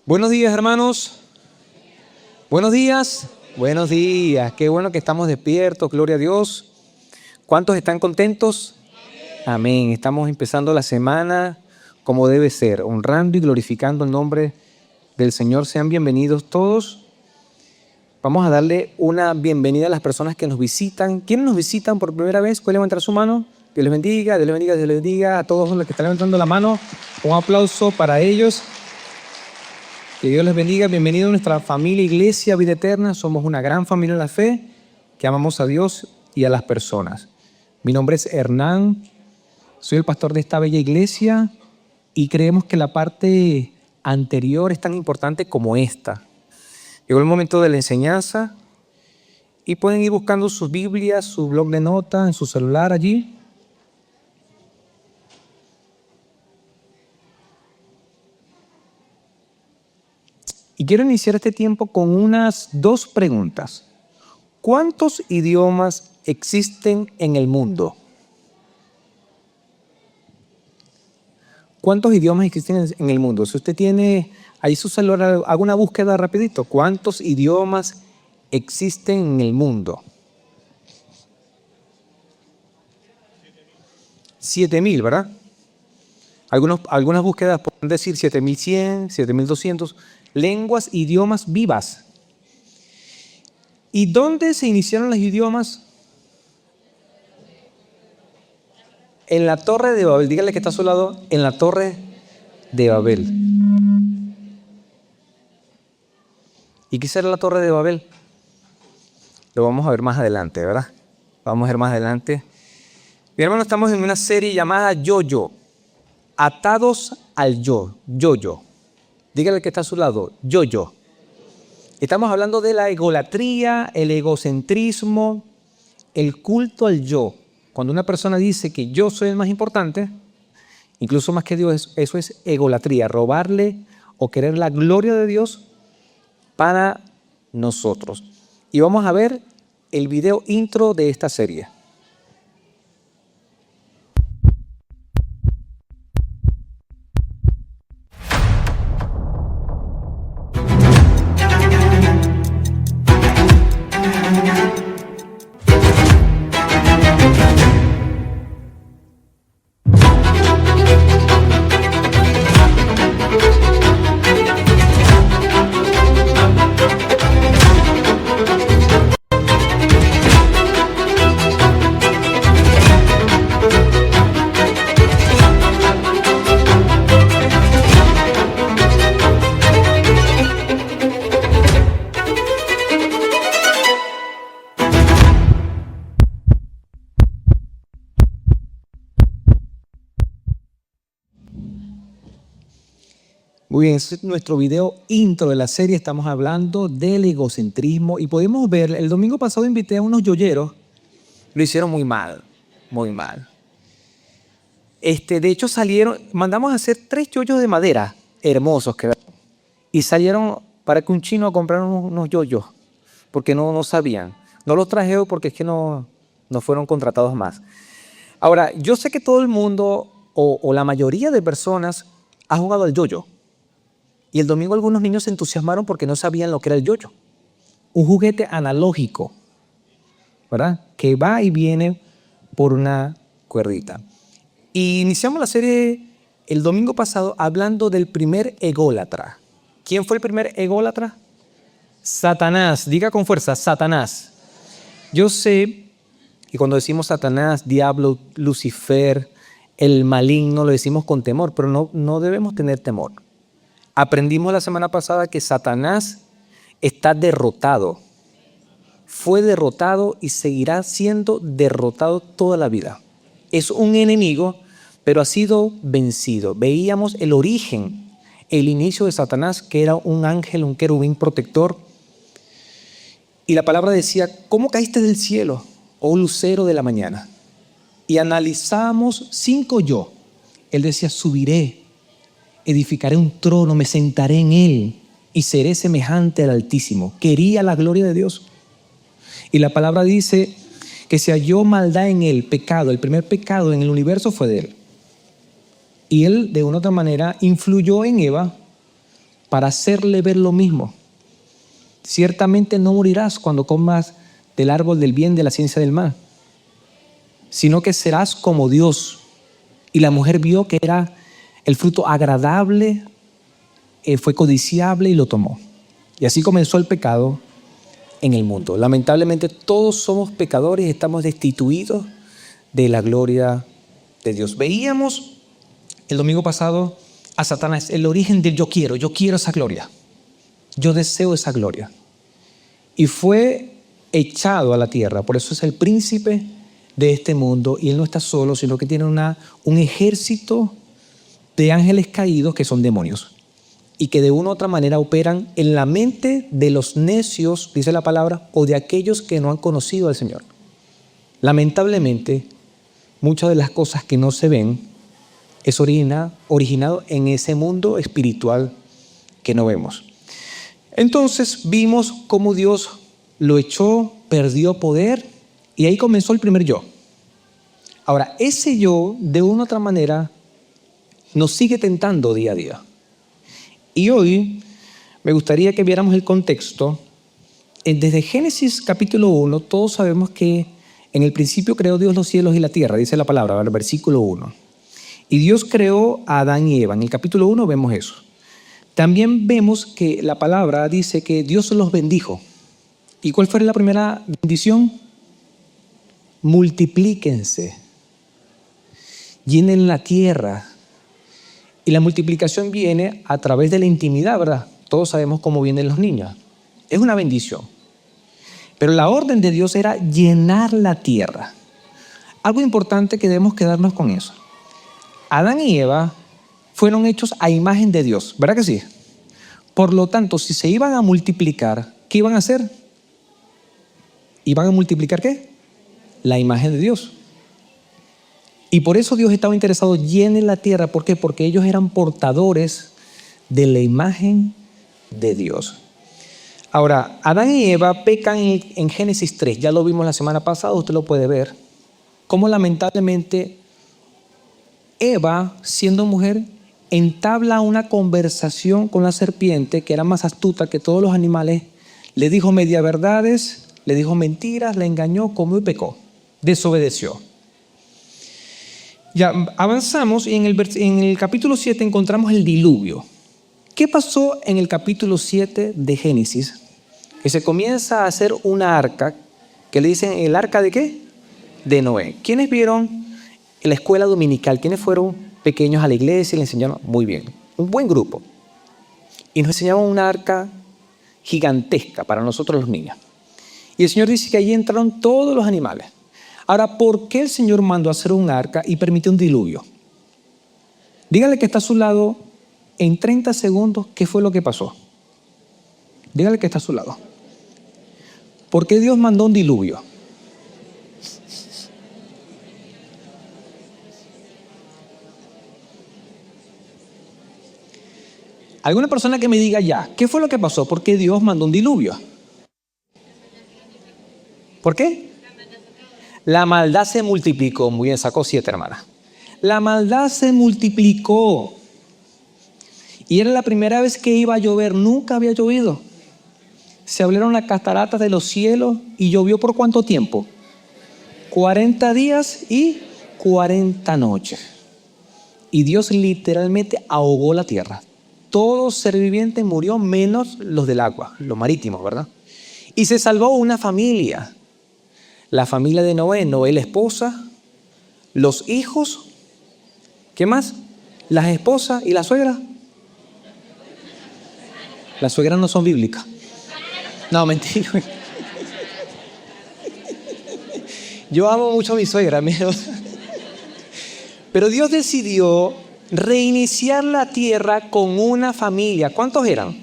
Buenos días, hermanos. Buenos días. Buenos días. Qué bueno que estamos despiertos. Gloria a Dios. ¿Cuántos están contentos? Amén. Estamos empezando la semana como debe ser, honrando y glorificando el nombre del Señor. Sean bienvenidos todos. Vamos a darle una bienvenida a las personas que nos visitan. ¿Quiénes nos visitan por primera vez? ¿Pueden levantar su mano? Dios les bendiga, Dios les bendiga, Dios les bendiga. A todos los que están levantando la mano, un aplauso para ellos. Que Dios les bendiga. Bienvenido a nuestra familia Iglesia Vida Eterna. Somos una gran familia en la fe que amamos a Dios y a las personas. Mi nombre es Hernán. Soy el pastor de esta bella iglesia y creemos que la parte anterior es tan importante como esta. Llegó el momento de la enseñanza y pueden ir buscando sus Biblias, su blog de notas, en su celular allí. Y quiero iniciar este tiempo con unas dos preguntas. ¿Cuántos idiomas existen en el mundo? ¿Cuántos idiomas existen en el mundo? Si usted tiene ahí su celular, haga una búsqueda rapidito. ¿Cuántos idiomas existen en el mundo? 7.000, ¿verdad? Algunas búsquedas pueden decir 7.100, 7.200. Lenguas, idiomas vivas. ¿Y dónde se iniciaron los idiomas? En la Torre de Babel. Dígale que está a su lado. En la Torre de Babel. ¿Y qué será la Torre de Babel? Lo vamos a ver más adelante, ¿verdad? Vamos a ver más adelante. Mi hermano, estamos en una serie llamada Yo-Yo. Atados al yo. Yo-Yo. Dígale que está a su lado. Yo-Yo. Estamos hablando de la egolatría, el egocentrismo, el culto al yo. Cuando una persona dice que yo soy el más importante, incluso más que Dios, eso es egolatría, robarle o querer la gloria de Dios para nosotros. Y vamos a ver el video intro de esta serie. Muy bien, este es nuestro video intro de la serie. Estamos hablando del egocentrismo y podemos ver, el domingo pasado invité a unos yoyeros, lo hicieron muy mal, muy mal. De hecho mandamos a hacer 3 yoyos de madera, hermosos quedaron, y salieron para que un chino comprara unos yoyos, porque no sabían. No los traje porque es que no fueron contratados más. Ahora, yo sé que todo el mundo, o la mayoría de personas, ha jugado al yoyo. Y el domingo algunos niños se entusiasmaron porque no sabían lo que era el yoyo. Un juguete analógico, ¿verdad? Que va y viene por una cuerdita. Y iniciamos la serie el domingo pasado hablando del primer ególatra. ¿Quién fue el primer ególatra? Satanás. Diga con fuerza, Satanás. Yo sé que cuando decimos Satanás, diablo, Lucifer, el maligno, lo decimos con temor, pero no debemos tener temor. Aprendimos la semana pasada que Satanás está derrotado. Fue derrotado y seguirá siendo derrotado toda la vida. Es un enemigo, pero ha sido vencido. Veíamos el origen, el inicio de Satanás, que era un ángel, un querubín protector. Y la palabra decía, ¿cómo caíste del cielo, oh lucero de la mañana? Y analizamos 5 yo. Él decía, subiré. Edificaré un trono, me sentaré en él y seré semejante al Altísimo. Quería la gloria de Dios. Y la palabra dice que se halló maldad en él, pecado. El primer pecado en el universo fue de él. Y él, de una u otra manera, influyó en Eva para hacerle ver lo mismo. Ciertamente no morirás cuando comas del árbol del bien de la ciencia del mal, sino que serás como Dios. Y la mujer vio que era el fruto agradable, fue codiciable y lo tomó. Y así comenzó el pecado en el mundo. Lamentablemente todos somos pecadores y estamos destituidos de la gloria de Dios. Veíamos el domingo pasado a Satanás, el origen del yo quiero esa gloria. Yo deseo esa gloria. Y fue echado a la tierra, por eso es el príncipe de este mundo, y él no está solo, sino que tiene un ejército de ángeles caídos que son demonios y que de una u otra manera operan en la mente de los necios, dice la palabra, o de aquellos que no han conocido al Señor. Lamentablemente, muchas de las cosas que no se ven es originado en ese mundo espiritual que no vemos. Entonces vimos cómo Dios lo echó, perdió poder, y ahí comenzó el primer yo. Ahora, ese yo, de una u otra manera, nos sigue tentando día a día. Y hoy me gustaría que viéramos el contexto. Desde Génesis capítulo 1, todos sabemos que en el principio creó Dios los cielos y la tierra, dice la palabra, el versículo 1. Y Dios creó a Adán y Eva. En el capítulo 1 vemos eso. También vemos que la palabra dice que Dios los bendijo. ¿Y cuál fue la primera bendición? Multiplíquense, llenen la tierra. Y la multiplicación viene a través de la intimidad, ¿verdad? Todos sabemos cómo vienen los niños. Es una bendición. Pero la orden de Dios era llenar la tierra. Algo importante que debemos quedarnos con eso. Adán y Eva fueron hechos a imagen de Dios, ¿verdad que sí? Por lo tanto, si se iban a multiplicar, ¿qué iban a hacer? ¿Iban a multiplicar qué? La imagen de Dios. Y por eso Dios estaba interesado, llenen la tierra. ¿Por qué? Porque ellos eran portadores de la imagen de Dios. Ahora, Adán y Eva pecan en Génesis 3. Ya lo vimos la semana pasada, usted lo puede ver. Cómo lamentablemente Eva, siendo mujer, entabla una conversación con la serpiente, que era más astuta que todos los animales. Le dijo media verdades, le dijo mentiras, la engañó, comió y pecó. Desobedeció. Ya avanzamos y en el capítulo 7 encontramos el diluvio. ¿Qué pasó en el capítulo 7 de Génesis? Que se comienza a hacer una arca, que le dicen el arca ¿de qué? De Noé. ¿Quiénes vieron en la escuela dominical? ¿Quiénes fueron pequeños a la iglesia y le enseñaron? Muy bien, un buen grupo. Y nos enseñaban una arca gigantesca para nosotros los niños. Y el Señor dice que allí entraron todos los animales. Ahora, ¿por qué el Señor mandó a hacer un arca y permitió un diluvio? Dígale que está a su lado en 30 segundos qué fue lo que pasó. Dígale que está a su lado. ¿Por qué Dios mandó un diluvio? Alguna persona que me diga ya, ¿qué fue lo que pasó? ¿Por qué Dios mandó un diluvio? ¿Por qué? La maldad se multiplicó. Muy bien, sacó 7, hermana. La maldad se multiplicó. Y era la primera vez que iba a llover. Nunca había llovido. Se abrieron las cataratas de los cielos y llovió ¿por cuánto tiempo? 40 días y 40 noches. Y Dios literalmente ahogó la tierra. Todo ser viviente murió menos los del agua, los marítimos, ¿verdad? Y se salvó una familia. La familia de Noé, Noé la esposa, los hijos, ¿qué más? Las esposas y la suegra. Las suegras no son bíblicas. No, mentira. Yo amo mucho a mi suegra, pero Dios decidió reiniciar la tierra con una familia. ¿Cuántos eran?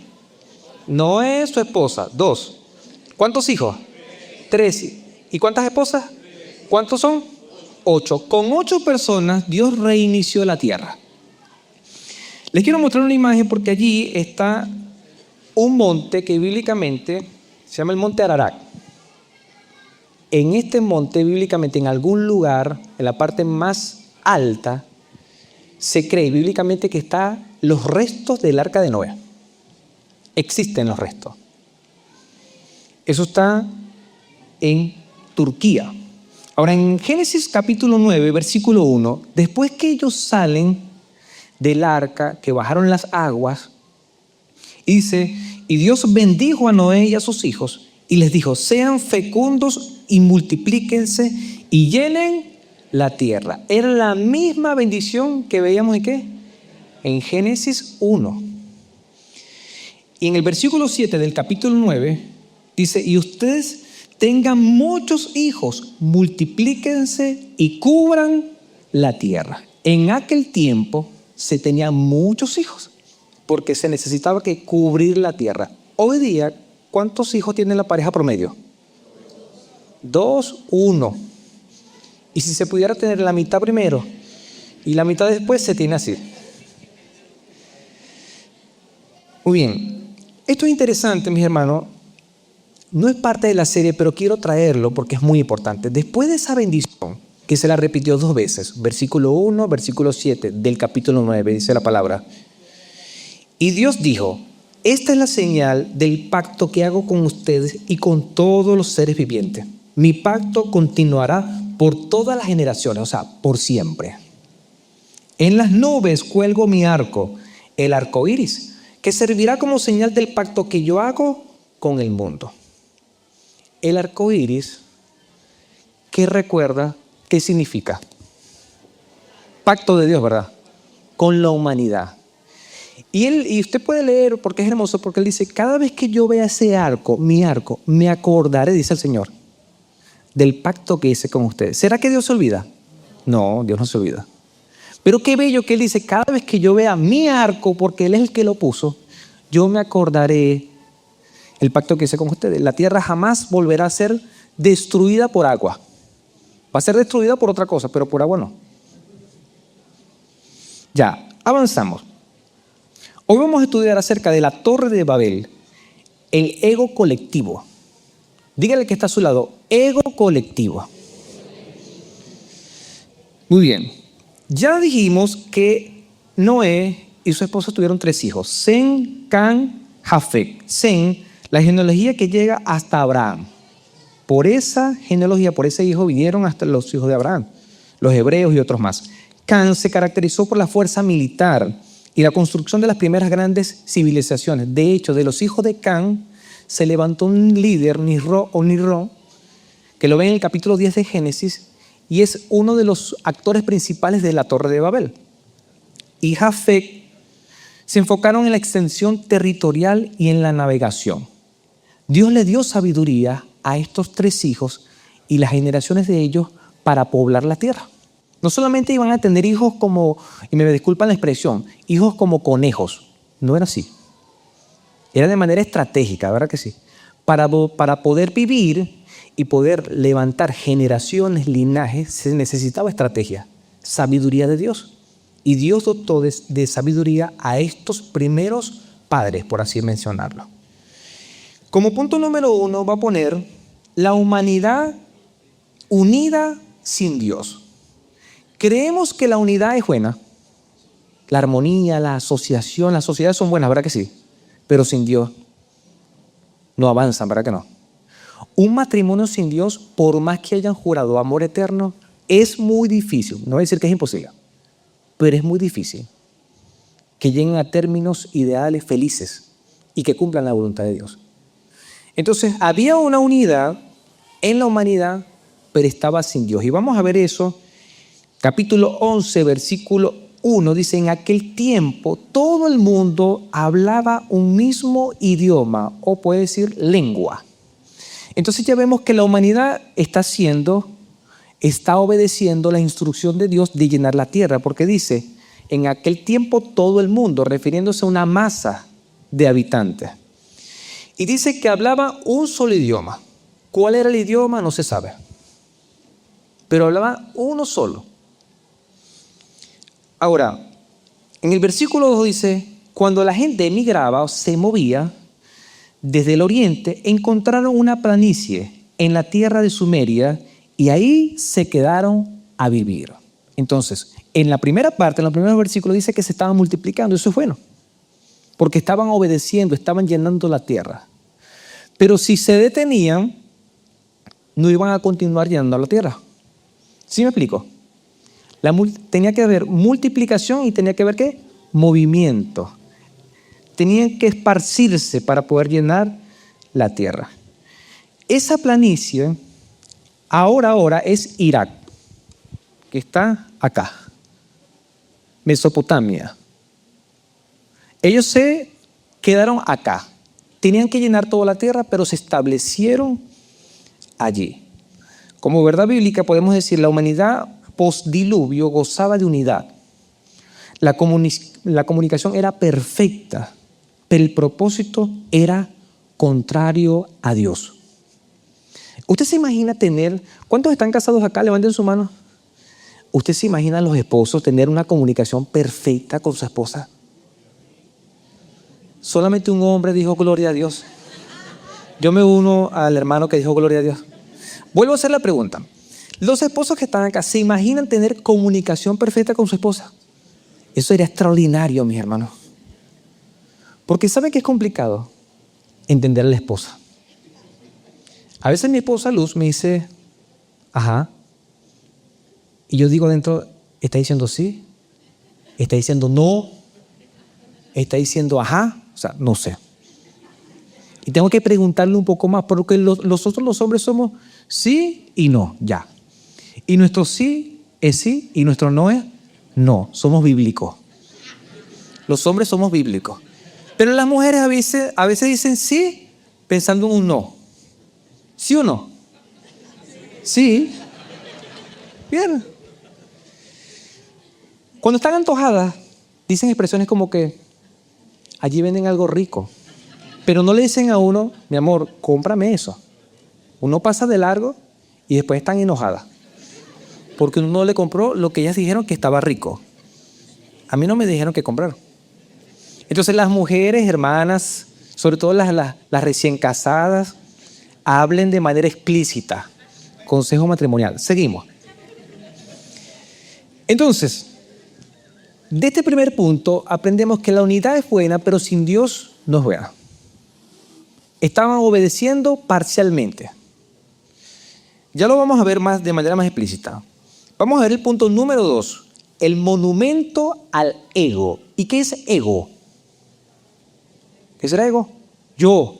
Noé, su esposa, 2. ¿Cuántos hijos? 3. ¿Y cuántas esposas? ¿Cuántos son? 8. Con 8 personas Dios reinició la tierra. Les quiero mostrar una imagen porque allí está un monte que bíblicamente se llama el monte Ararat. En este monte bíblicamente, en algún lugar, en la parte más alta, se cree bíblicamente que están los restos del arca de Noé. Existen los restos. Eso está en Turquía. Ahora, en Génesis capítulo 9, versículo 1, después que ellos salen del arca, que bajaron las aguas, dice, y Dios bendijo a Noé y a sus hijos, y les dijo, sean fecundos y multiplíquense y llenen la tierra. Era la misma bendición que veíamos en ¿qué? En Génesis 1. Y en el versículo 7 del capítulo 9, dice, y ustedes tengan muchos hijos, multiplíquense y cubran la tierra. En aquel tiempo se tenían muchos hijos, porque se necesitaba que cubrir la tierra. Hoy día, ¿cuántos hijos tiene la pareja promedio? 2, 1. Y si se pudiera tener la mitad primero y la mitad después, se tiene así. Muy bien. Esto es interesante, mis hermanos. No es parte de la serie, pero quiero traerlo porque es muy importante. Después de esa bendición, que se la repitió 2 veces, versículo 1, versículo 7 del capítulo 9, dice la palabra. Y Dios dijo, esta es la señal del pacto que hago con ustedes y con todos los seres vivientes. Mi pacto continuará por todas las generaciones, o sea, por siempre. En las nubes cuelgo mi arco, el arco iris, que servirá como señal del pacto que yo hago con el mundo. El arco iris, ¿qué recuerda? ¿Qué significa? Pacto de Dios, ¿verdad? Con la humanidad. Y usted puede leer porque es hermoso, porque él dice, cada vez que yo vea ese arco, mi arco, me acordaré, dice el Señor, del pacto que hice con ustedes. ¿Será que Dios se olvida? No, Dios no se olvida. Pero qué bello que él dice, cada vez que yo vea mi arco, porque él es el que lo puso, yo me acordaré el pacto que hice con ustedes. La tierra jamás volverá a ser destruida por agua. Va a ser destruida por otra cosa, pero por agua no. Ya, avanzamos. Hoy vamos a estudiar acerca de la Torre de Babel, el ego colectivo. Dígale que está a su lado, ego colectivo. Muy bien. Ya dijimos que Noé y su esposa tuvieron 3 hijos, Sem, Cam, Jafet. Sem, la genealogía que llega hasta Abraham. Por esa genealogía, por ese hijo vinieron hasta los hijos de Abraham, los hebreos y otros más. Cam se caracterizó por la fuerza militar y la construcción de las primeras grandes civilizaciones. De hecho, de los hijos de Cam se levantó un líder, Nirro, que lo ven en el capítulo 10 de Génesis, y es uno de los actores principales de la Torre de Babel. Y Jafet se enfocaron en la extensión territorial y en la navegación. Dios le dio sabiduría a estos 3 hijos y las generaciones de ellos para poblar la tierra. No solamente iban a tener hijos como, y me disculpan la expresión, hijos como conejos. No era así. Era de manera estratégica, ¿verdad que sí? Para poder vivir y poder levantar generaciones, linajes, se necesitaba estrategia, sabiduría de Dios. Y Dios dotó de sabiduría a estos primeros padres, por así mencionarlo. Como punto número 1 va a poner la humanidad unida sin Dios. Creemos que la unidad es buena. La armonía, la asociación, las sociedades son buenas, ¿verdad que sí? Pero sin Dios no avanzan, ¿verdad que no? Un matrimonio sin Dios, por más que hayan jurado amor eterno, es muy difícil. No voy a decir que es imposible, pero es muy difícil que lleguen a términos ideales felices y que cumplan la voluntad de Dios. Entonces, había una unidad en la humanidad, pero estaba sin Dios. Y vamos a ver eso. Capítulo 11, versículo 1, dice, en aquel tiempo todo el mundo hablaba un mismo idioma, o puede decir lengua. Entonces ya vemos que la humanidad está obedeciendo la instrucción de Dios de llenar la tierra, porque dice, en aquel tiempo todo el mundo, refiriéndose a una masa de habitantes. Y dice que hablaba un solo idioma. ¿Cuál era el idioma? No se sabe. Pero hablaba uno solo. Ahora, en el versículo 2 dice, cuando la gente emigraba o se movía desde el oriente, encontraron una planicie en la tierra de Sumeria y ahí se quedaron a vivir. Entonces, en la primera parte, en los primeros versículos dice que se estaban multiplicando. Eso es bueno, porque estaban obedeciendo, estaban llenando la tierra. Pero si se detenían, no iban a continuar llenando la tierra. ¿Sí me explico? Tenía que haber multiplicación y tenía que haber ¿qué? Movimiento. Tenían que esparcirse para poder llenar la tierra. Esa planicie ahora es Irak, que está acá, Mesopotamia. Ellos se quedaron acá. Tenían que llenar toda la tierra, pero se establecieron allí. Como verdad bíblica podemos decir, la humanidad postdiluvio gozaba de unidad. La comunicación era perfecta, pero el propósito era contrario a Dios. ¿Usted se imagina tener, cuántos están casados acá? Levanten su mano. ¿Usted se imagina a los esposos tener una comunicación perfecta con su esposa? Solamente un hombre dijo gloria a Dios. Yo me uno al hermano que dijo gloria a Dios. Vuelvo a hacer la pregunta. Los esposos que están acá, ¿se imaginan tener comunicación perfecta con su esposa? Eso sería extraordinario, mis hermanos. Porque ¿saben qué es complicado? Entender a la esposa. A veces mi esposa Luz me dice, ajá. Y yo digo dentro, ¿está diciendo sí? ¿Está diciendo no? ¿Está diciendo ajá? O sea, no sé. Y tengo que preguntarle un poco más, porque nosotros los hombres somos sí y no, ya. Y nuestro sí es sí y nuestro no es no. Somos bíblicos. Los hombres somos bíblicos. Pero las mujeres a veces dicen sí pensando en un no. ¿Sí o no? Sí. Bien. Cuando están antojadas, dicen expresiones como que allí venden algo rico. Pero no le dicen a uno, mi amor, cómprame eso. Uno pasa de largo y después están enojadas. Porque uno no le compró lo que ellas dijeron que estaba rico. A mí no me dijeron que comprar. Entonces las mujeres, hermanas, sobre todo las recién casadas, hablen de manera explícita. Consejo matrimonial. Seguimos. Entonces, de este primer punto aprendemos que la unidad es buena, pero sin Dios no es buena. Estaban obedeciendo parcialmente. Ya lo vamos a ver de manera más explícita. Vamos a ver el punto número 2, el monumento al ego. ¿Y qué es ego? ¿Qué será ego? Yo.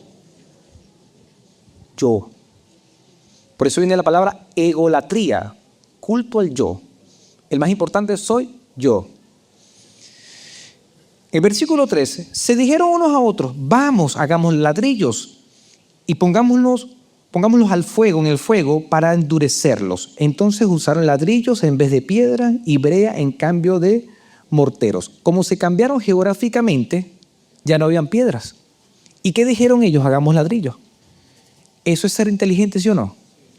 Por eso viene la palabra egolatría, culto al yo. El más importante soy yo. El versículo 13, se dijeron unos a otros, vamos, hagamos ladrillos y pongámoslos al fuego, en el fuego, para endurecerlos. Entonces usaron ladrillos en vez de piedra y brea en cambio de morteros. Como se cambiaron geográficamente, ya no habían piedras. ¿Y qué dijeron ellos? Hagamos ladrillos. ¿Eso es ser inteligente, sí o no?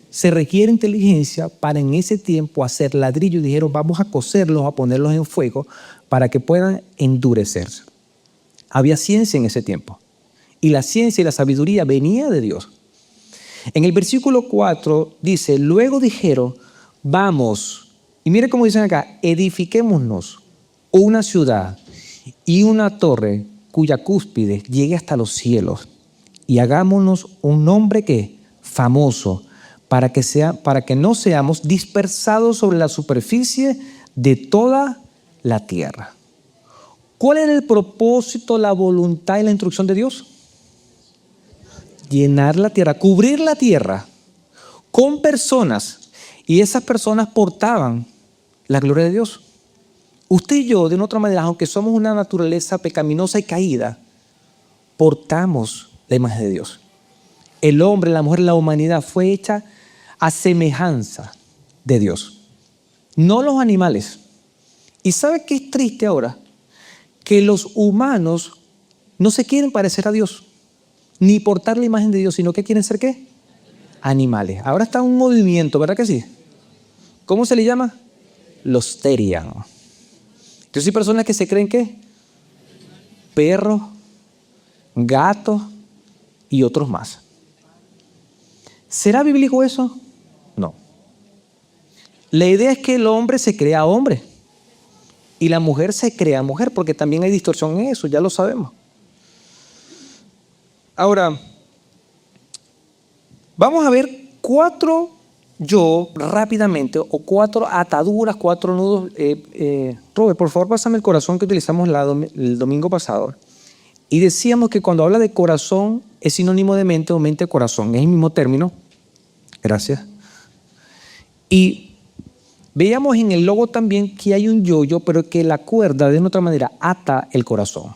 Se requiere inteligencia para en ese tiempo hacer ladrillos. Y dijeron, vamos a cocerlos, a ponerlos en fuego para que puedan endurecerse. Había ciencia en ese tiempo. Y la ciencia y la sabiduría venía de Dios. En el versículo 4 dice, luego dijeron, vamos. Y mire cómo dicen acá, edifiquémonos una ciudad y una torre cuya cúspide llegue hasta los cielos. Y hagámonos un nombre que famoso, para que no seamos dispersados sobre la superficie de toda la tierra. ¿Cuál era el propósito, la voluntad y la instrucción de Dios? Llenar la tierra, cubrir la tierra con personas, y esas personas portaban la gloria de Dios. Usted y yo, de una otra manera, aunque somos una naturaleza pecaminosa y caída, portamos la imagen de Dios. El hombre, la mujer, la humanidad fue hecha a semejanza de Dios, no los animales. ¿Y sabe qué es triste ahora? Que los humanos no se quieren parecer a Dios, ni portar la imagen de Dios, sino que quieren ser ¿qué? Animales. Ahora está un movimiento, ¿verdad que sí? ¿Cómo se le llama? Los Terian. Entonces hay personas que se creen ¿qué? Perros, gatos y otros más. ¿Será bíblico eso? No. La idea es que el hombre se crea hombre y la mujer se crea mujer, porque también hay distorsión en eso, ya lo sabemos. Ahora, vamos a ver rápidamente, o 4 ataduras, 4 nudos. Robert, por favor, pásame el corazón que utilizamos el domingo pasado. Y decíamos que cuando habla de corazón es sinónimo de mente o mente-corazón. Es el mismo término. Gracias. Y veíamos en el logo también que hay un yoyo, pero que la cuerda de otra manera ata el corazón.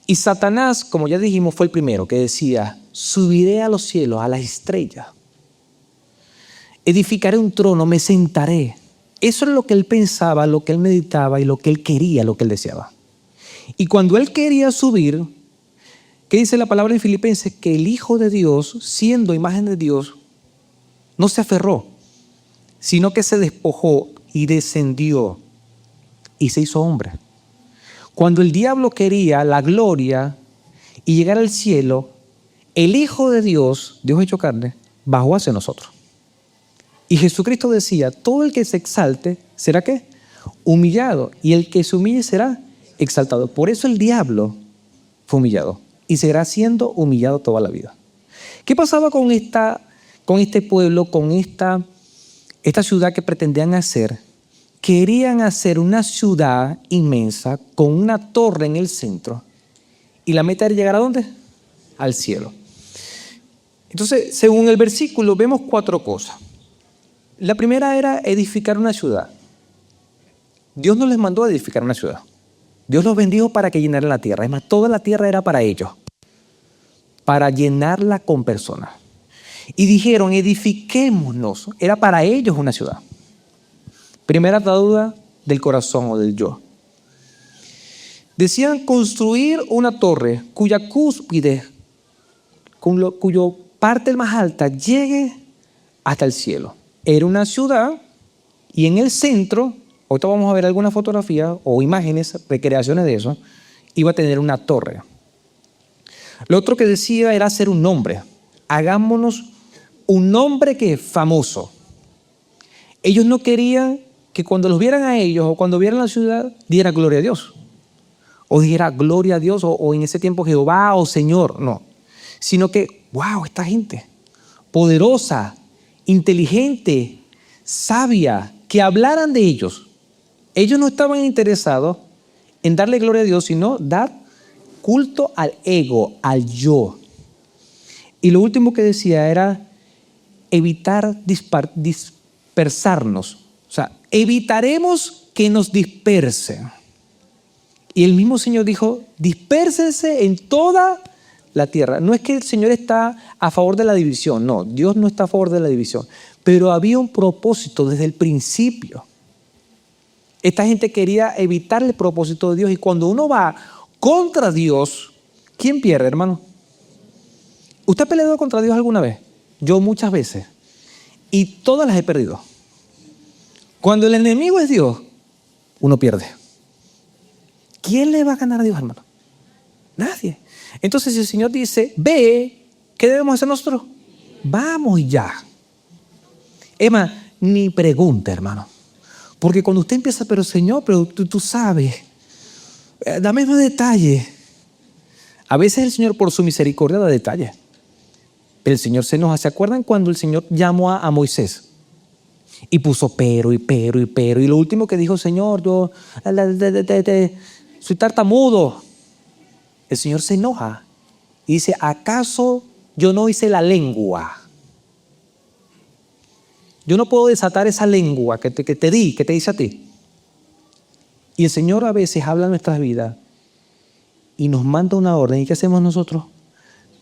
Y Satanás, como ya dijimos, fue el primero que decía: subiré a los cielos, a las estrellas. Edificaré un trono, me sentaré. Eso es lo que él pensaba, lo que él meditaba y lo que él quería, lo que él deseaba. Y cuando él quería subir, ¿qué dice la palabra en Filipenses? Que el Hijo de Dios, siendo imagen de Dios, no se aferró, sino que se despojó y descendió y se hizo hombre. Cuando el diablo quería la gloria y llegar al cielo, el Hijo de Dios, Dios hecho carne, bajó hacia nosotros. Y Jesucristo decía: todo el que se exalte, ¿será qué? Humillado. Y el que se humille será exaltado. Por eso el diablo fue humillado y seguirá siendo humillado toda la vida. ¿Qué pasaba con este pueblo, con esta ciudad que pretendían hacer? Querían hacer una ciudad inmensa con una torre en el centro. Y la meta era llegar ¿a dónde? Al cielo. Entonces, según el versículo, vemos 4 cosas. La primera era edificar una ciudad. Dios no les mandó a edificar una ciudad. Dios los bendijo para que llenaran la tierra. Es más, toda la tierra era para ellos, para llenarla con personas. Y dijeron: edifiquémonos. Era para ellos una ciudad. Primera duda del corazón o del yo. Decían construir una torre cuya cúspide, cuyo parte más alta llegue hasta el cielo. Era una ciudad y en el centro, ahorita vamos a ver algunas fotografías o imágenes, recreaciones de eso, iba a tener una torre. Lo otro que decía era hacer un nombre. Hagámonos un nombre que es famoso. Ellos no querían que cuando los vieran a ellos o cuando vieran la ciudad, diera gloria a Dios. O dijera gloria a Dios o en ese tiempo Jehová o Señor. No. Sino que, wow, esta gente poderosa, inteligente, sabia, que hablaran de ellos. Ellos no estaban interesados en darle gloria a Dios, sino dar culto al ego, al yo. Y lo último que decía era evitar dispersarnos. O sea, evitaremos que nos dispersen. Y el mismo Señor dijo: dispérsense en toda la tierra. No es que el Señor está a favor de la división, no, Dios no está a favor de la división, pero había un propósito desde el principio. Esta gente quería evitar el propósito de Dios, y cuando uno va contra Dios, ¿quién pierde, hermano? ¿Usted ha peleado contra Dios alguna vez? Yo muchas veces, y todas las he perdido. Cuando el enemigo es Dios, uno pierde. ¿Quién le va a ganar a Dios, hermano? Nadie. Entonces, si el Señor dice: ve, ¿qué debemos hacer nosotros? Vamos ya. Emma, ni pregunta, hermano. Porque cuando usted empieza: pero Señor, pero tú sabes, dame más detalles. A veces el Señor, por su misericordia, da detalles. Pero el Señor se enoja. ¿Se acuerdan cuando el Señor llamó a Moisés? Y puso pero. Y lo último que dijo: Señor, yo soy tartamudo. El Señor se enoja y dice: ¿acaso yo no hice la lengua? Yo no puedo desatar esa lengua que te di, que te dice a ti. Y el Señor a veces habla en nuestras vidas y nos manda una orden. ¿Y qué hacemos nosotros?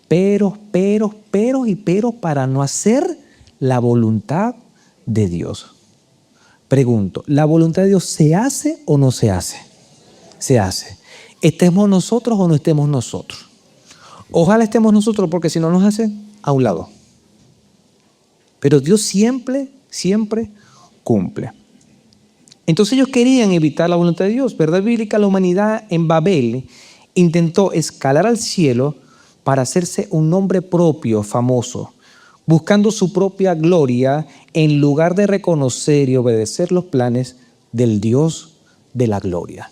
Pero para no hacer la voluntad de Dios. Pregunto, ¿la voluntad de Dios se hace o no se hace? Se hace. ¿Estemos nosotros o no estemos nosotros? Ojalá estemos nosotros, porque si no nos hacen a un lado. Pero Dios siempre cumple. Entonces ellos querían evitar la voluntad de Dios. ¿Verdad bíblica? La humanidad en Babel intentó escalar al cielo para hacerse un nombre propio, famoso, buscando su propia gloria en lugar de reconocer y obedecer los planes del Dios de la gloria.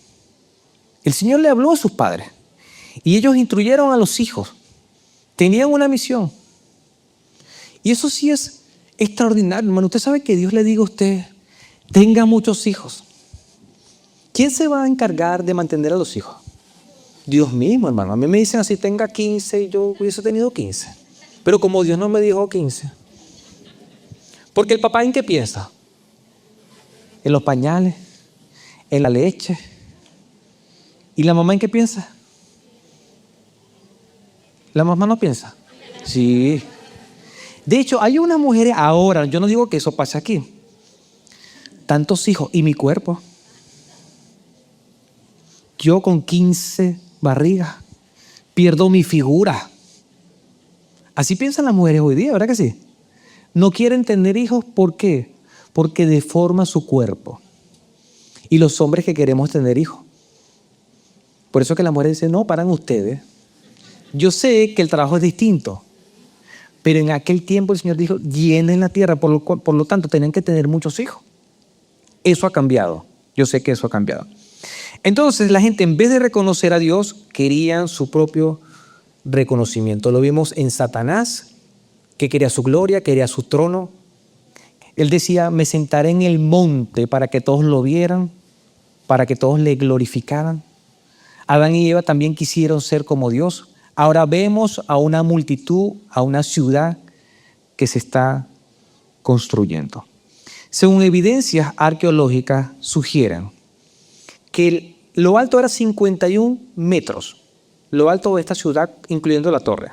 El Señor le habló a sus padres y ellos instruyeron a los hijos. Tenían una misión. Y eso sí es extraordinario, hermano. Usted sabe que Dios le diga a usted, tenga muchos hijos. ¿Quién se va a encargar de mantener a los hijos? Dios mismo, hermano. A mí me dicen así, tenga 15, y yo hubiese tenido 15. Pero como Dios no me dijo 15. Porque el papá, ¿en qué piensa? En los pañales, en la leche. ¿Y la mamá en qué piensa? La mamá no piensa. Sí. De hecho, hay unas mujeres ahora, yo no digo que eso pase aquí. Tantos hijos y mi cuerpo. Yo con 15 barrigas pierdo mi figura. Así piensan las mujeres hoy día, ¿verdad que sí? No quieren tener hijos, ¿por qué? Porque deforma su cuerpo. Y los hombres que queremos tener hijos. Por eso que las mujeres dicen, no, paran ustedes. Yo sé que el trabajo es distinto, pero en aquel tiempo el Señor dijo, llenen la tierra, por lo tanto tenían que tener muchos hijos. Eso ha cambiado. Yo sé que eso ha cambiado. Entonces la gente, en vez de reconocer a Dios, querían su propio reconocimiento. Lo vimos en Satanás, que quería su gloria, quería su trono. Él decía, me sentaré en el monte para que todos lo vieran, para que todos le glorificaran. Adán y Eva también quisieron ser como Dios. Ahora vemos a una multitud, a una ciudad que se está construyendo. Según evidencias arqueológicas sugieren que lo alto era 51 metros, lo alto de esta ciudad, incluyendo la torre.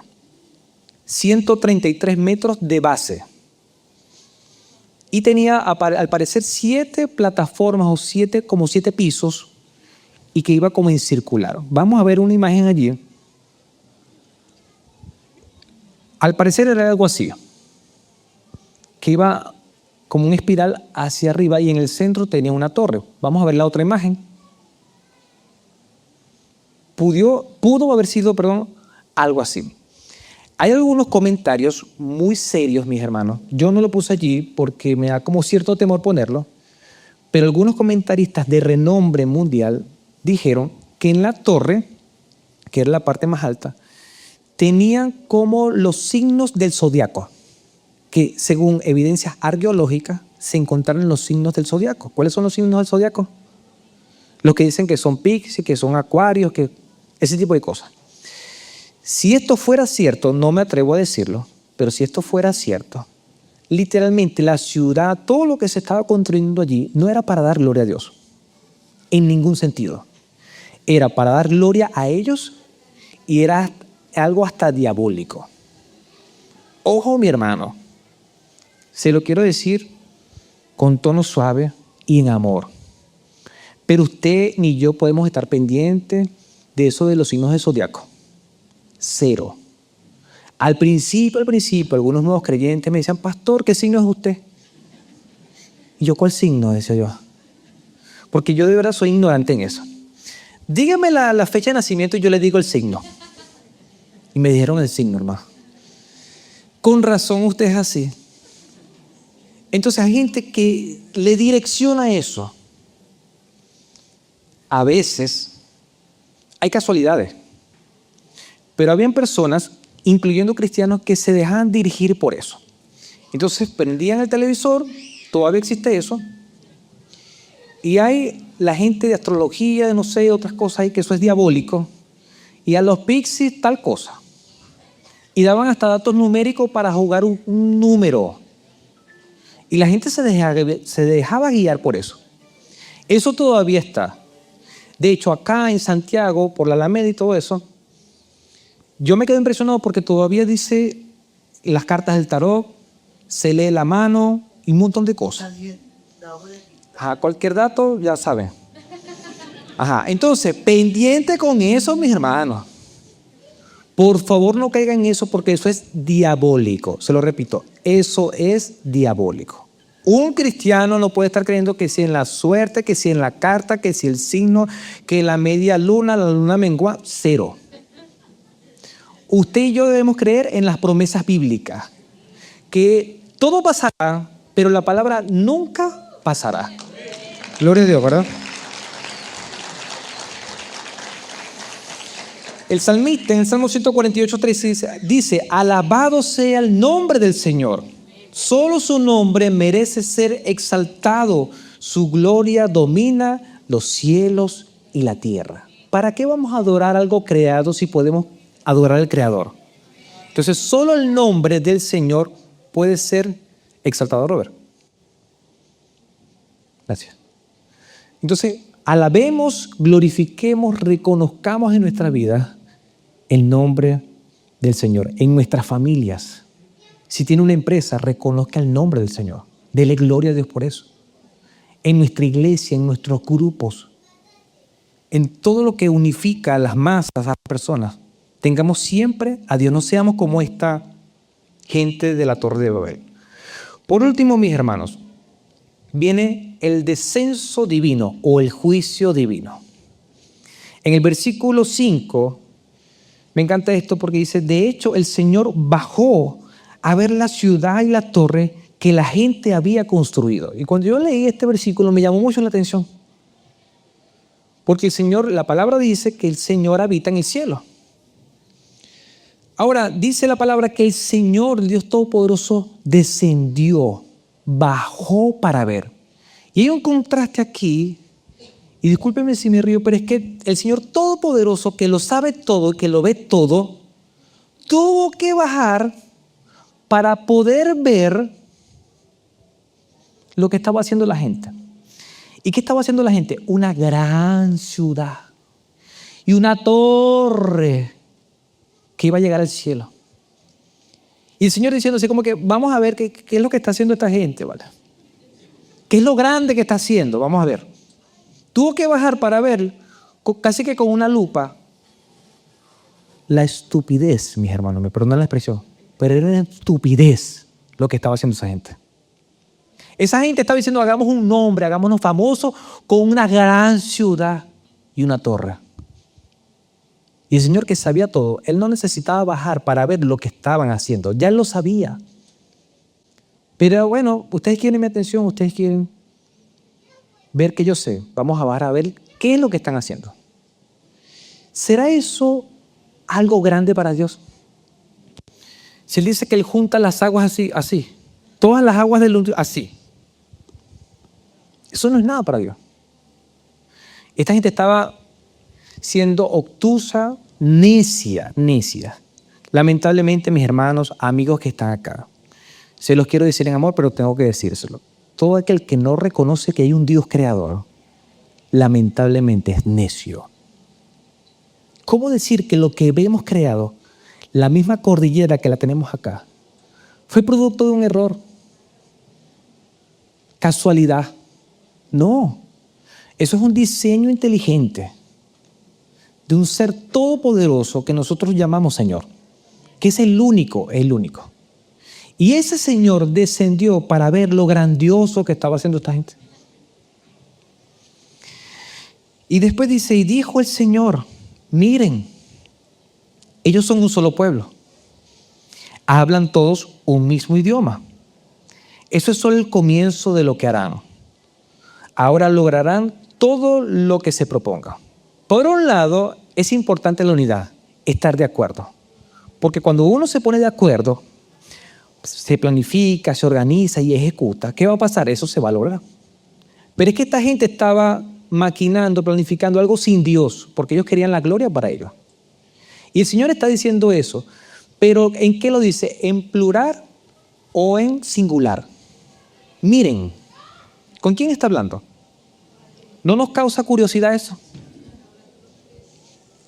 133 metros de base. Y tenía, al parecer, 7 plataformas o 7 pisos y que iba como en circular. Vamos a ver una imagen allí. Al parecer era algo así, que iba como una espiral hacia arriba y en el centro tenía una torre. Vamos a ver la otra imagen. Pudo haber sido, algo así. Hay algunos comentarios muy serios, mis hermanos. Yo no lo puse allí porque me da como cierto temor ponerlo, pero algunos comentaristas de renombre mundial dijeron que en la torre, que era la parte más alta, tenían como los signos del zodiaco, que según evidencias arqueológicas se encontraron los signos del zodiaco. ¿Cuáles son los signos del zodiaco? Los que dicen que son Piscis, que son Acuarios, que ese tipo de cosas. Si esto fuera cierto, no me atrevo a decirlo, pero si esto fuera cierto, literalmente la ciudad, todo lo que se estaba construyendo allí, no era para dar gloria a Dios, en ningún sentido. Era para dar gloria a ellos y era algo hasta diabólico. Ojo, mi hermano, se lo quiero decir con tono suave y en amor. Pero usted ni yo podemos estar pendientes de eso de los signos del zodiaco. Cero. Al principio, algunos nuevos creyentes me decían, pastor, ¿qué signo es usted? Y yo, ¿cuál signo? Decía yo. Porque yo de verdad soy ignorante en eso. Dígame la fecha de nacimiento y yo le digo el signo. Y me dijeron el signo, hermano. Con razón usted es así. Entonces hay gente que le direcciona eso. A veces hay casualidades. Pero habían personas, incluyendo cristianos, que se dejaban dirigir por eso. Entonces prendían el televisor, todavía existe eso. Y hay la gente de astrología, de no sé, otras cosas ahí, que eso es diabólico. Y a los Piscis tal cosa. Y daban hasta datos numéricos para jugar un número. Y la gente se dejaba guiar por eso. Eso todavía está. De hecho, acá en Santiago, por la Alameda y todo eso, yo me quedo impresionado porque todavía dice las cartas del tarot, se lee la mano y un montón de cosas. Ajá, cualquier dato, ya saben. Ajá, entonces, pendiente con eso, mis hermanos. Por favor, no caigan en eso porque eso es diabólico. Se lo repito, eso es diabólico. Un cristiano no puede estar creyendo que si en la suerte, que si en la carta, que si el signo, que la media luna, la luna mengua, cero. Usted y yo debemos creer en las promesas bíblicas, que todo pasará, pero la palabra nunca pasará. Gloria a Dios, ¿verdad? El salmista en el Salmo 148:3 dice, alabado sea el nombre del Señor. Solo su nombre merece ser exaltado. Su gloria domina los cielos y la tierra. ¿Para qué vamos a adorar algo creado si podemos adorar al Creador? Entonces, solo el nombre del Señor puede ser exaltado, Robert. Gracias. Entonces, alabemos, glorifiquemos, reconozcamos en nuestra vida el nombre del Señor. En nuestras familias, si tiene una empresa, reconozca el nombre del Señor. Dele gloria a Dios por eso. En nuestra iglesia, en nuestros grupos, en todo lo que unifica a las masas, a las personas, tengamos siempre a Dios. No seamos como esta gente de la Torre de Babel. Por último, mis hermanos, viene el descenso divino o el juicio divino. En el versículo 5, me encanta esto porque dice, de hecho el Señor bajó a ver la ciudad y la torre que la gente había construido. Y cuando yo leí este versículo me llamó mucho la atención. Porque el Señor, la palabra dice que el Señor habita en el cielo. Ahora, dice la palabra que el Señor, Dios Todopoderoso, descendió, bajó para ver. Y hay un contraste aquí, y discúlpenme si me río, pero es que el Señor Todopoderoso, que lo sabe todo, que lo ve todo, tuvo que bajar para poder ver lo que estaba haciendo la gente. ¿Y qué estaba haciendo la gente? Una gran ciudad y una torre que iba a llegar al cielo. Y el Señor diciendo así como que vamos a ver qué es lo que está haciendo esta gente, ¿vale? ¿Qué es lo grande que está haciendo? Vamos a ver. Tuvo que bajar para ver, casi que con una lupa, la estupidez, mis hermanos, me perdonan la expresión, pero era una estupidez lo que estaba haciendo esa gente. Esa gente estaba diciendo, hagamos un nombre, hagámonos famosos con una gran ciudad y una torre. Y el Señor, que sabía todo, Él no necesitaba bajar para ver lo que estaban haciendo. Ya Él lo sabía. Pero bueno, ustedes quieren mi atención, ustedes quieren ver que yo sé. Vamos a bajar a ver qué es lo que están haciendo. ¿Será eso algo grande para Dios? Si Él dice que Él junta las aguas así. Todas las aguas del mundo así. Eso no es nada para Dios. Esta gente estaba siendo obtusa, necia. Lamentablemente, mis hermanos, amigos que están acá, se los quiero decir en amor, pero tengo que decírselo. Todo aquel que no reconoce que hay un Dios creador, lamentablemente es necio. ¿Cómo decir que lo que vemos creado, la misma cordillera que la tenemos acá, fue producto de un error? ¿Casualidad? No. Eso es un diseño inteligente de un ser todopoderoso que nosotros llamamos Señor, que es el único. Y ese Señor descendió para ver lo grandioso que estaba haciendo esta gente. Y después dice, y dijo el Señor, miren, ellos son un solo pueblo. Hablan todos un mismo idioma. Eso es solo el comienzo de lo que harán. Ahora lograrán todo lo que se proponga. Por un lado, es importante la unidad, estar de acuerdo. Porque cuando uno se pone de acuerdo, se planifica, se organiza y ejecuta, ¿qué va a pasar? Eso se va a lograr. Pero es que esta gente estaba maquinando, planificando algo sin Dios, porque ellos querían la gloria para ellos. Y el Señor está diciendo eso, pero ¿en qué lo dice? ¿En plural o en singular? Miren, ¿con quién está hablando? ¿No nos causa curiosidad eso?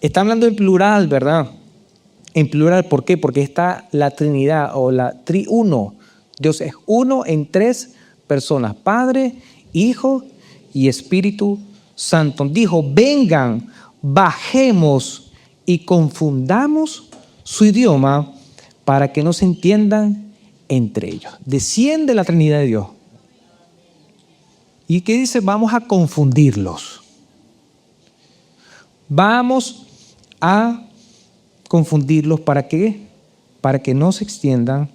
Está hablando en plural, ¿verdad? En plural, ¿por qué? Porque está la Trinidad o la triuno. Dios es uno en tres personas, Padre, Hijo y Espíritu Santo. Dijo, vengan, bajemos y confundamos su idioma para que no se entiendan entre ellos. Desciende la Trinidad de Dios. ¿Y qué dice? Vamos a confundirlos. Vamos a confundirlos. ¿Para qué? Para que no se extiendan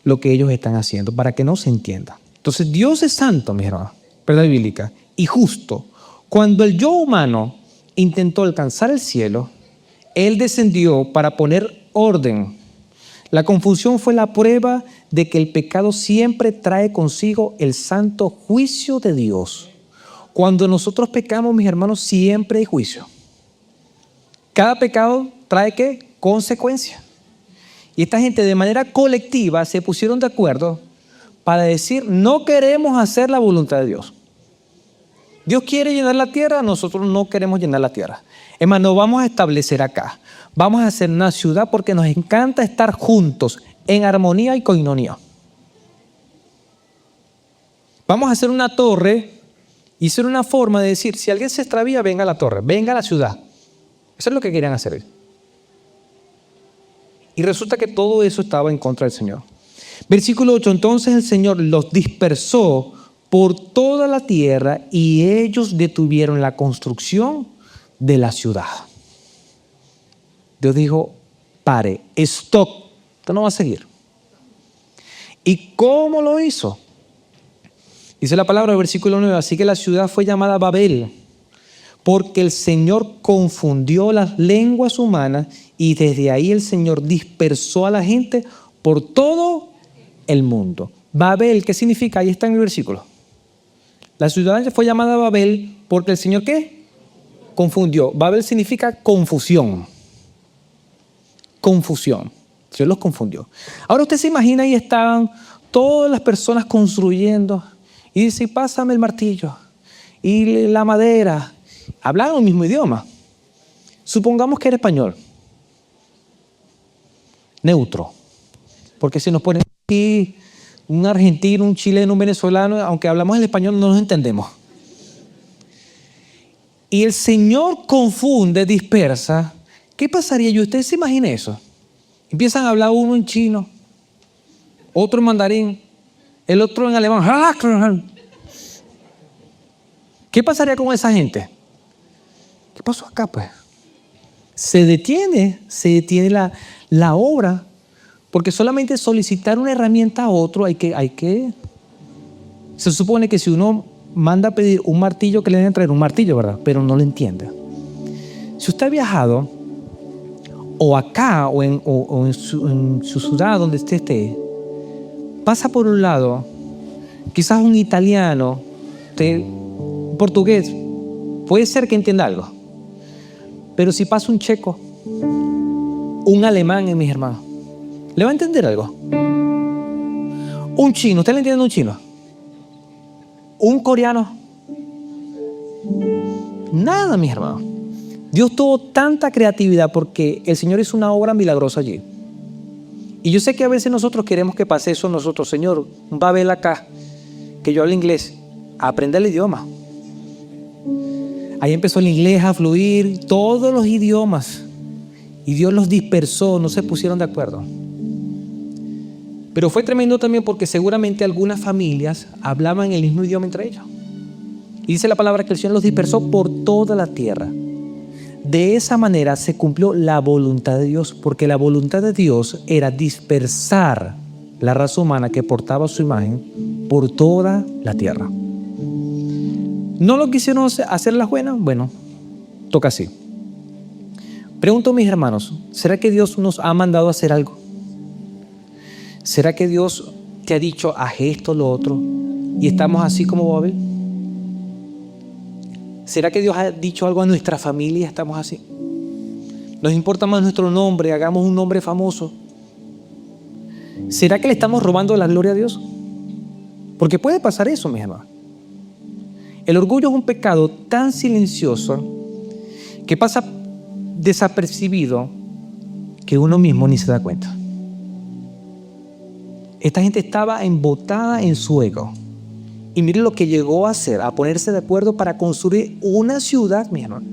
lo que ellos están haciendo, para que no se entienda. Entonces Dios es santo, mis hermanos, verdad bíblica, y justo. Cuando el yo humano intentó alcanzar el cielo, Él descendió para poner orden. La confusión fue la prueba de que el pecado siempre trae consigo el santo juicio de Dios. Cuando nosotros pecamos, mis hermanos, siempre hay juicio. Cada pecado trae ¿qué? Consecuencias. Y esta gente de manera colectiva se pusieron de acuerdo para decir, no queremos hacer la voluntad de Dios. Dios quiere llenar la tierra, nosotros no queremos llenar la tierra. Es más, nos vamos a establecer acá. Vamos a hacer una ciudad porque nos encanta estar juntos en armonía y coinonía. Vamos a hacer una torre y ser una forma de decir, si alguien se extravía, venga a la torre, venga a la ciudad. Eso es lo que querían hacer. Y resulta que todo eso estaba en contra del Señor. Versículo 8, entonces el Señor los dispersó por toda la tierra y ellos detuvieron la construcción de la ciudad. Dios dijo, pare, stop, esto no va a seguir. ¿Y cómo lo hizo? Dice la palabra, versículo 9, así que la ciudad fue llamada Babel, porque el Señor confundió las lenguas humanas y desde ahí el Señor dispersó a la gente por todo el mundo. Babel, ¿qué significa? Ahí está en el versículo. La ciudad fue llamada Babel porque el Señor, ¿qué? Confundió. Babel significa confusión. Confusión. Dios los confundió. Ahora usted se imagina, ahí estaban todas las personas construyendo y dice, pásame el martillo y la madera. Hablaban el mismo idioma. Supongamos que era español. Neutro. Porque si nos ponen aquí un argentino, un chileno, un venezolano, aunque hablamos el español no nos entendemos. Y el Señor confunde, dispersa. ¿Qué pasaría? ¿Y usted se imagina eso? Empiezan a hablar uno en chino, otro en mandarín, el otro en alemán. ¿Qué pasaría con esa gente? ¿Qué pasó acá, pues? Se detiene la obra, porque solamente solicitar una herramienta a otro hay que. Se supone que si uno manda a pedir un martillo, que le deben traer un martillo, ¿verdad? Pero no lo entiende. Si usted ha viajado, o acá, o en su ciudad donde usted esté, pasa por un lado, quizás un italiano, un portugués, puede ser que entienda algo. Pero si pasa un checo, un alemán, mis hermanos, ¿le va a entender algo? Un chino, ¿usted le entiende a un chino? Un coreano. Nada, mis hermanos. Dios tuvo tanta creatividad porque el Señor hizo una obra milagrosa allí. Y yo sé que a veces nosotros queremos que pase eso nosotros. Señor, va a ver acá, que yo hablo inglés. Aprende el idioma. Ahí empezó el inglés a fluir, todos los idiomas. Y Dios los dispersó, no se pusieron de acuerdo. Pero fue tremendo también porque seguramente algunas familias hablaban el mismo idioma entre ellos. Y dice la palabra que el Señor los dispersó por toda la tierra. De esa manera se cumplió la voluntad de Dios, porque la voluntad de Dios era dispersar la raza humana que portaba su imagen por toda la tierra. ¿No lo quisieron hacer las buenas? Bueno, toca así. Pregunto a mis hermanos, ¿será que Dios nos ha mandado a hacer algo? ¿Será que Dios te ha dicho, haz esto, lo otro, y estamos así como Babel? ¿Será que Dios ha dicho algo a nuestra familia y estamos así? ¿Nos importa más nuestro nombre? Hagamos un nombre famoso. ¿Será que le estamos robando la gloria a Dios? Porque puede pasar eso, mis hermanos. El orgullo es un pecado tan silencioso que pasa desapercibido que uno mismo ni se da cuenta. Esta gente estaba embotada en su ego. Y miren lo que llegó a hacer, a ponerse de acuerdo para construir una ciudad, mi hermano.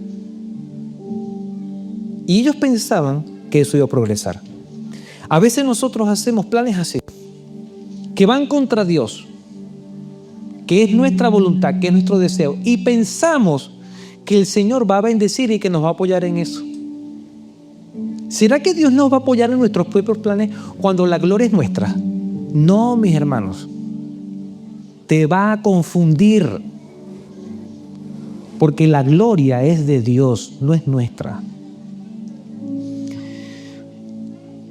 Y ellos pensaban que eso iba a progresar. A veces nosotros hacemos planes así, que van contra Dios, que es nuestra voluntad, que es nuestro deseo, y pensamos que el Señor va a bendecir y que nos va a apoyar en eso. ¿Será que Dios nos va a apoyar en nuestros propios planes cuando la gloria es nuestra? No, mis hermanos. Te va a confundir, porque la gloria es de Dios, no es nuestra.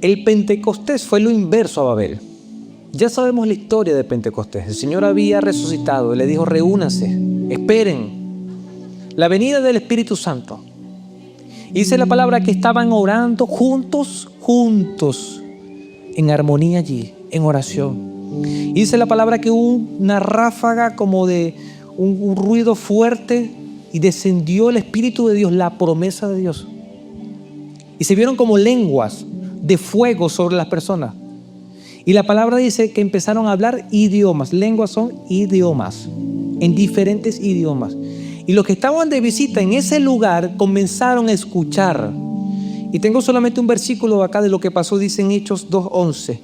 El Pentecostés fue lo inverso a Babel. Ya sabemos la historia de Pentecostés. El Señor había resucitado y le dijo: reúnanse, esperen la venida del Espíritu Santo. Y dice la palabra que estaban orando juntos, en armonía allí, en oración. Y dice la palabra que hubo una ráfaga como de un ruido fuerte y descendió el Espíritu de Dios, la promesa de Dios. Y se vieron como lenguas de fuego sobre las personas. Y la palabra dice que empezaron a hablar idiomas. Lenguas son idiomas, en diferentes idiomas. Y los que estaban de visita en ese lugar comenzaron a escuchar. Y tengo solamente un versículo acá de lo que pasó, dice en Hechos 2:11.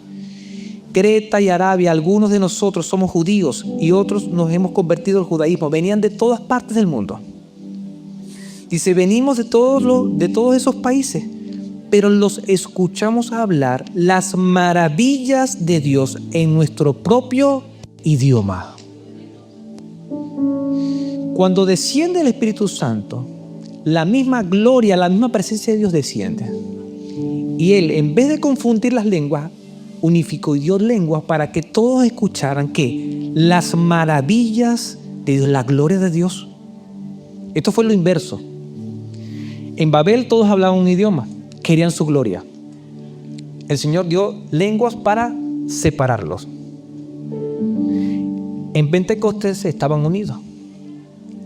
Creta y Arabia, algunos de nosotros somos judíos y otros nos hemos convertido al judaísmo. Venían de todas partes del mundo. Dice, venimos de todos esos países, pero los escuchamos hablar las maravillas de Dios en nuestro propio idioma. Cuando desciende el Espíritu Santo, la misma gloria, la misma presencia de Dios desciende. Y Él, en vez de confundir las lenguas, unificó y dio lenguas para que todos escucharan que las maravillas de Dios, la gloria de Dios. Esto fue lo inverso. En Babel todos hablaban un idioma, querían su gloria. El Señor dio lenguas para separarlos. En Pentecostés estaban unidos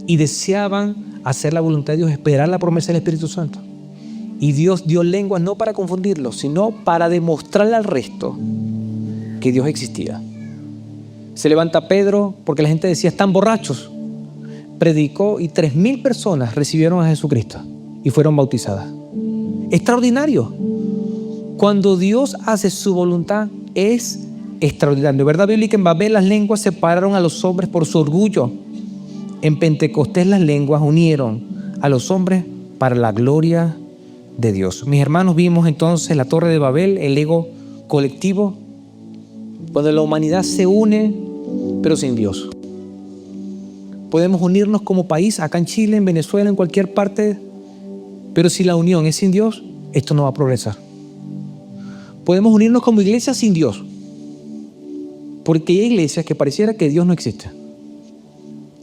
y deseaban hacer la voluntad de Dios, esperar la promesa del Espíritu Santo. Y Dios dio lenguas no para confundirlos, sino para demostrarle al resto que Dios existía. Se levanta Pedro porque la gente decía, están borrachos. Predicó y 3,000 personas recibieron a Jesucristo y fueron bautizadas. Extraordinario. Cuando Dios hace su voluntad es extraordinario. ¿Verdad bíblica? En Babel las lenguas separaron a los hombres por su orgullo. En Pentecostés las lenguas unieron a los hombres para la gloria de Dios. Mis hermanos, vimos entonces la Torre de Babel, el ego colectivo, cuando la humanidad se une, pero sin Dios. Podemos unirnos como país, acá en Chile, en Venezuela, en cualquier parte, pero si la unión es sin Dios, esto no va a progresar. Podemos unirnos como iglesia sin Dios, porque hay iglesias que pareciera que Dios no existe.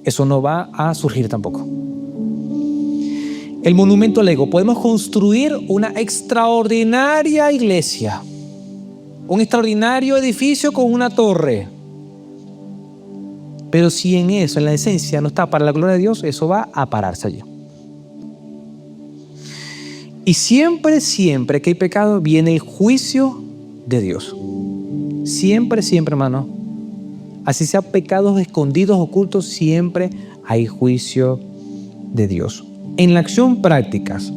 Eso no va a surgir tampoco. El monumento al ego. Podemos construir una extraordinaria iglesia, un extraordinario edificio con una torre. Pero si en eso, en la esencia, no está para la gloria de Dios, eso va a pararse allí. Y siempre que hay pecado, viene el juicio de Dios. Siempre, hermano. Así sea pecados escondidos, ocultos, siempre hay juicio de Dios. En la acción prácticas.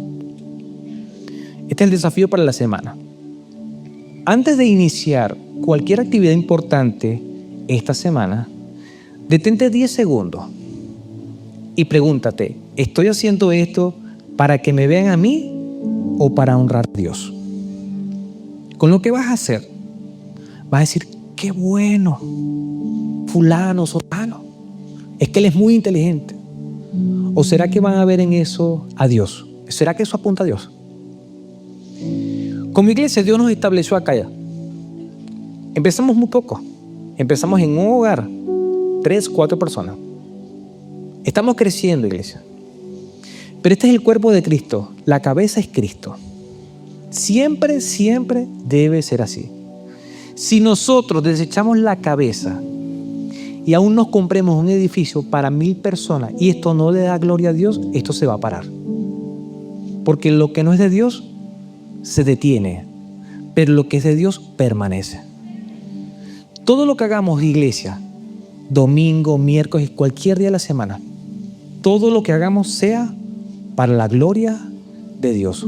Este es el desafío para la semana. Antes de iniciar cualquier actividad importante esta semana, detente 10 segundos y pregúntate, ¿estoy haciendo esto para que me vean a mí o para honrar a Dios? Con lo que vas a hacer, vas a decir, qué bueno, fulano, sotano, es que él es muy inteligente. ¿O será que van a ver en eso a Dios? ¿Será que eso apunta a Dios? Como iglesia, Dios nos estableció acá ya. Empezamos muy poco. Empezamos en un hogar, 3, 4 personas. Estamos creciendo, iglesia. Pero este es el cuerpo de Cristo. La cabeza es Cristo. Siempre debe ser así. Si nosotros desechamos la cabeza y aún nos compremos un edificio para 1,000 personas y esto no le da gloria a Dios, esto se va a parar. Porque lo que no es de Dios se detiene, pero lo que es de Dios permanece. Todo lo que hagamos, iglesia, domingo, miércoles, cualquier día de la semana, todo lo que hagamos sea para la gloria de Dios.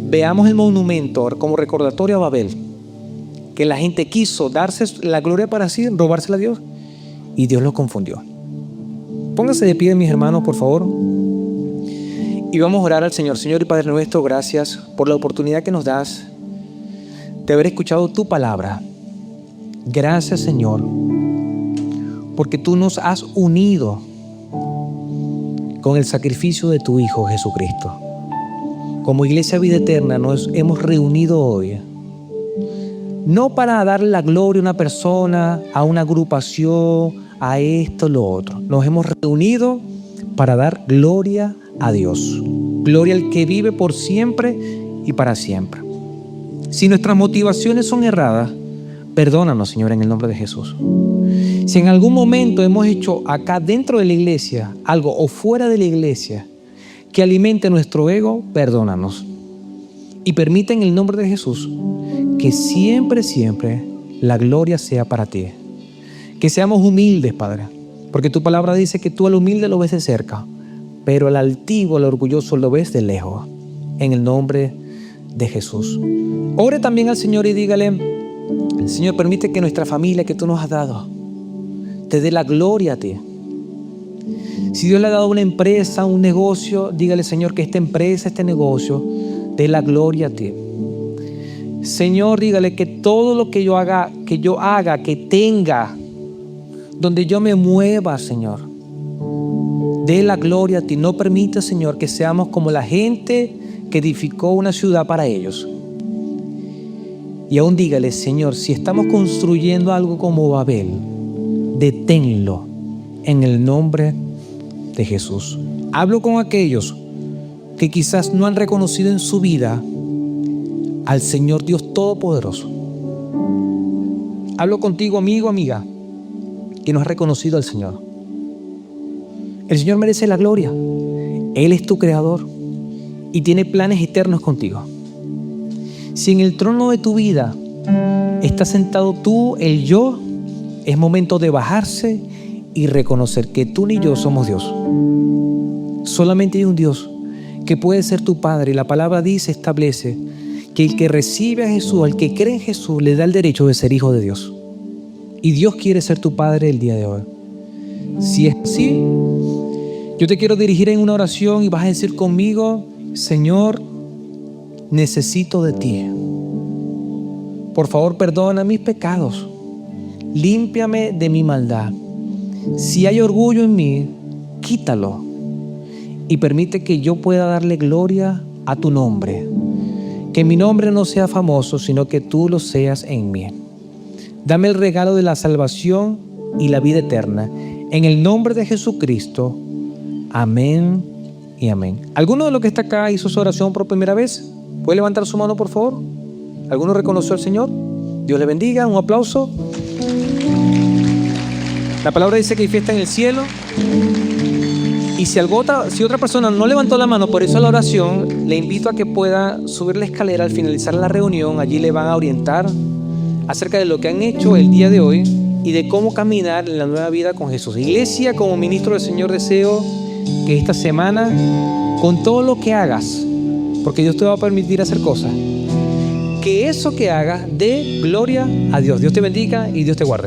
Veamos el monumento como recordatorio a Babel, que la gente quiso darse la gloria para sí, robársela a Dios, y Dios lo confundió. Pónganse de pie, mis hermanos, por favor, y vamos a orar al Señor. Señor y Padre nuestro, gracias por la oportunidad que nos das de haber escuchado tu palabra. Gracias, Señor, porque tú nos has unido con el sacrificio de tu Hijo Jesucristo. Como Iglesia Vida Eterna nos hemos reunido hoy No para darle la gloria a una persona, a una agrupación, a esto, lo otro. Nos hemos reunido para dar gloria a Dios. Gloria al que vive por siempre y para siempre. Si nuestras motivaciones son erradas, perdónanos, Señor, en el nombre de Jesús. Si en algún momento hemos hecho acá dentro de la iglesia algo o fuera de la iglesia que alimente nuestro ego, perdónanos. Y permite en el nombre de Jesús que siempre, siempre la gloria sea para ti. Que seamos humildes, Padre, porque tu palabra dice que tú al humilde lo ves de cerca, pero al altivo, al orgulloso lo ves de lejos. En el nombre de Jesús. Ore también al Señor y dígale: Señor, permite que nuestra familia que tú nos has dado te dé la gloria a ti. Si Dios le ha dado una empresa, un negocio, dígale: Señor, que esta empresa, este negocio, dé la gloria a ti. Señor, dígale que todo lo que yo haga, que tenga, donde yo me mueva, Señor, dé la gloria a ti. No permita, Señor, que seamos como la gente que edificó una ciudad para ellos. Y aún dígale: Señor, si estamos construyendo algo como Babel, deténlo en el nombre de Jesús. Hablo con aquellos que quizás no han reconocido en su vida al Señor Dios Todopoderoso. Hablo contigo, amigo, amiga, que no has reconocido al Señor. El Señor merece la gloria. Él es tu creador y tiene planes eternos contigo. Si en el trono de tu vida estás sentado tú, el yo, es momento de bajarse y reconocer que tú ni yo somos Dios. Solamente hay un Dios que puede ser tu Padre. Y la palabra dice, establece, que el que recibe a Jesús, al que cree en Jesús, le da el derecho de ser hijo de Dios. Y Dios quiere ser tu Padre el día de hoy. Si es así, yo te quiero dirigir en una oración y vas a decir conmigo: Señor, necesito de ti. Por favor, perdona mis pecados. Límpiame de mi maldad. Si hay orgullo en mí, quítalo. Y permite que yo pueda darle gloria a tu nombre. Que mi nombre no sea famoso, sino que tú lo seas en mí. Dame el regalo de la salvación y la vida eterna. En el nombre de Jesucristo. Amén y amén. ¿Alguno de los que está acá hizo su oración por primera vez? ¿Puede levantar su mano, por favor? ¿Alguno reconoció al Señor? Dios le bendiga. Un aplauso. La palabra dice que hay fiesta en el cielo. Y si otra persona no levantó la mano por eso la oración, le invito a que pueda subir la escalera al finalizar la reunión. Allí le van a orientar acerca de lo que han hecho el día de hoy y de cómo caminar en la nueva vida con Jesús. Iglesia, como ministro del Señor, deseo que esta semana, con todo lo que hagas, porque Dios te va a permitir hacer cosas, que eso que hagas dé gloria a Dios. Dios te bendiga y Dios te guarde.